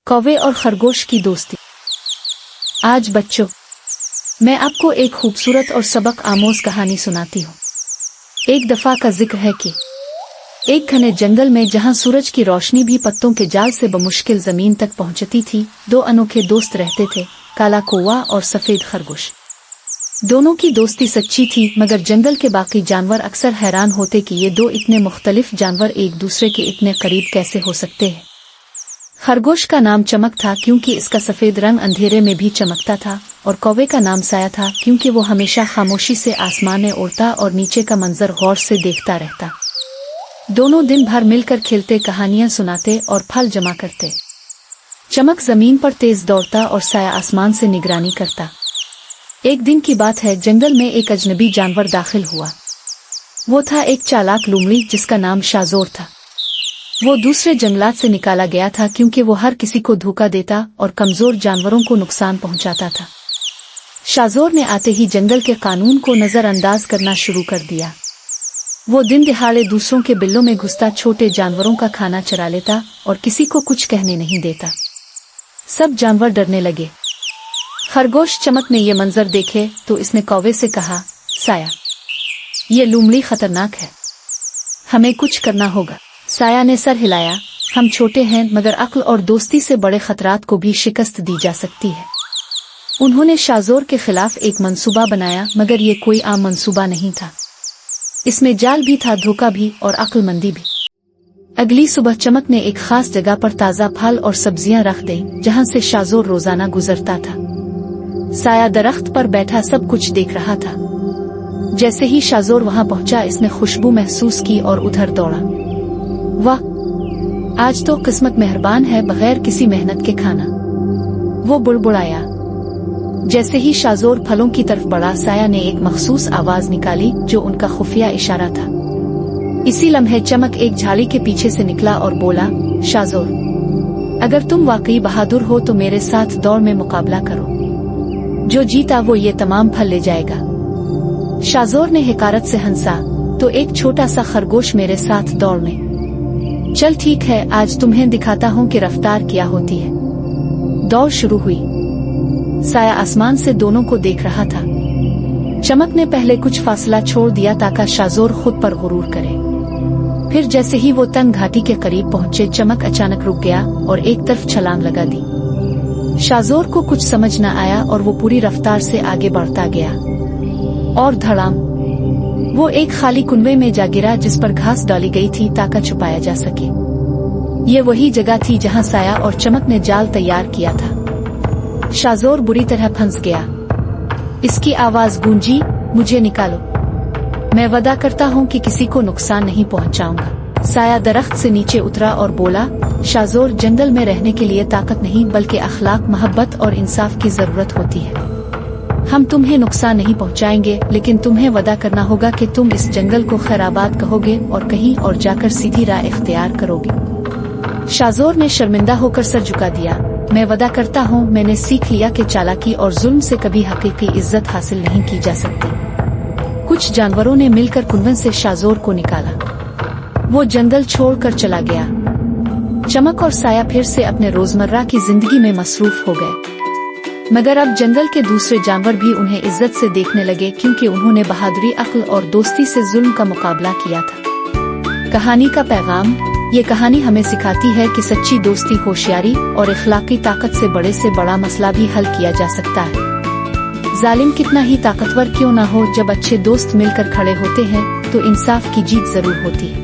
कौवे और खरगोश की दोस्ती। आज बच्चों, मैं आपको एक खूबसूरत और सबक आमोज कहानी सुनाती हूँ। एक दफा का जिक्र है कि एक घने जंगल में, जहाँ सूरज की रोशनी भी पत्तों के जाल से बमुश्किल जमीन तक पहुँचती थी, दो अनोखे दोस्त रहते थे, काला कौवा और सफेद खरगोश। दोनों की दोस्ती सच्ची थी, मगर जंगल के बाकी जानवर अक्सर हैरान होते कि ये दो इतने मुख्तलिफ जानवर एक दूसरे के इतने करीब कैसे हो सकते हैं। खरगोश का नाम चमक था क्योंकि इसका सफेद रंग अंधेरे में भी चमकता था, और कौवे का नाम साया था क्योंकि वो हमेशा खामोशी से आसमान में उड़ता और नीचे का मंजर गौर से देखता रहता। दोनों दिन भर मिलकर खेलते, कहानियां सुनाते और फल जमा करते। चमक जमीन पर तेज दौड़ता और साया आसमान से निगरानी करता। एक दिन की बात है, जंगल में एक अजनबी जानवर दाखिल हुआ। वो था एक चालाक लोमड़ी जिसका नाम शाजोर था। वो दूसरे जंगलात से निकाला गया था क्योंकि वो हर किसी को धोखा देता और कमजोर जानवरों को नुकसान पहुंचाता था। शाजोर ने आते ही जंगल के कानून को नजरअंदाज करना शुरू कर दिया। वो दिन दिहाड़े दूसरों के बिल्लों में घुसता, छोटे जानवरों का खाना चरा लेता और किसी को कुछ कहने नहीं देता। सब जानवर डरने लगे। खरगोश चमक ने ये मंजर देखे तो इसने कौवे से कहा, साया, ये लोमड़ी खतरनाक है, हमें कुछ करना होगा। साया ने सर हिलाया, हम छोटे हैं, मगर अक्ल और दोस्ती से बड़े खतरात को भी शिकस्त दी जा सकती है। उन्होंने शाजोर के खिलाफ एक मंसूबा बनाया, मगर ये कोई आम मंसूबा नहीं था। इसमें जाल भी था, धोखा भी और अक्लमंदी भी। अगली सुबह चमक ने एक खास जगह पर ताज़ा फल और सब्जियां रख दी, जहां से शाजोर रोजाना गुजरता था। साया दरख्त पर बैठा सब कुछ देख रहा था। जैसे ही शाजोर वहां पहुंचा, इसने खुशबू महसूस की और उधर दौड़ा। वाह, आज तो किस्मत मेहरबान है, बगैर किसी मेहनत के खाना, वो बुड़बुड़ाया। जैसे ही शाजोर फलों की तरफ बढ़ा, साया ने एक मखसूस आवाज निकाली जो उनका खुफिया इशारा था। इसी लम्हे चमक एक झाड़ी के पीछे से निकला और बोला, शाजोर, अगर तुम वाकई बहादुर हो तो मेरे साथ दौड़ में मुकाबला करो। जो जीता वो ये तमाम फल ले जाएगा। शाजोर ने हिकारत से हंसा, तो एक छोटा सा खरगोश मेरे साथ दौड़ में? चल ठीक है, आज तुम्हें दिखाता हूँ कि रफ्तार क्या होती है। दौड़ शुरू हुई। साया आसमान से दोनों को देख रहा था। चमक ने पहले कुछ फासला छोड़ दिया ताकि शाजोर खुद पर गुरूर करे। फिर जैसे ही वो तंग घाटी के करीब पहुंचे, चमक अचानक रुक गया और एक तरफ छलांग लगा दी। शाजोर को कुछ समझ न आया और वो पूरी रफ्तार से आगे बढ़ता गया, और धड़ाम वो एक खाली कुनवे में जा गिरा जिस पर घास डाली गई थी ताकि छुपाया जा सके। ये वही जगह थी जहां साया और चमक ने जाल तैयार किया था। शाजोर बुरी तरह फंस गया। इसकी आवाज गूंजी, मुझे निकालो, मैं वादा करता हूँ कि किसी को नुकसान नहीं पहुँचाऊंगा। साया दरख्त से नीचे उतरा और बोला, शाजोर, जंगल में रहने के लिए ताकत नहीं बल्कि अखलाक, मोहब्बत और इंसाफ की जरूरत होती है। हम तुम्हें नुकसान नहीं पहुंचाएंगे, लेकिन तुम्हें वादा करना होगा कि तुम इस जंगल को खैराबाद कहोगे और कहीं और जाकर सीधी राह इख्तियार करोगे। शाजोर ने शर्मिंदा होकर सर झुका दिया। मैं वादा करता हूँ, मैंने सीख लिया कि चालाकी और जुल्म से कभी हकीकी इज्जत हासिल नहीं की जा सकती। कुछ जानवरों ने मिलकर कुनवन से शाजोर को निकाला। वो जंगल छोड़कर चला गया। चमक और साया फिर से अपने रोजमर्रा की जिंदगी में मसरूफ हो गए, मगर अब जंगल के दूसरे जानवर भी उन्हें इज्जत से देखने लगे क्योंकि उन्होंने बहादुरी, अक्ल और दोस्ती से जुल्म का मुकाबला किया था। कहानी का पैगाम: ये कहानी हमें सिखाती है कि सच्ची दोस्ती, होशियारी और इखलाकी ताकत से बड़ा मसला भी हल किया जा सकता है। जालिम कितना ही ताकतवर क्यों ना हो, जब अच्छे दोस्त मिलकर खड़े होते हैं तो इंसाफ की जीत जरूर होती है।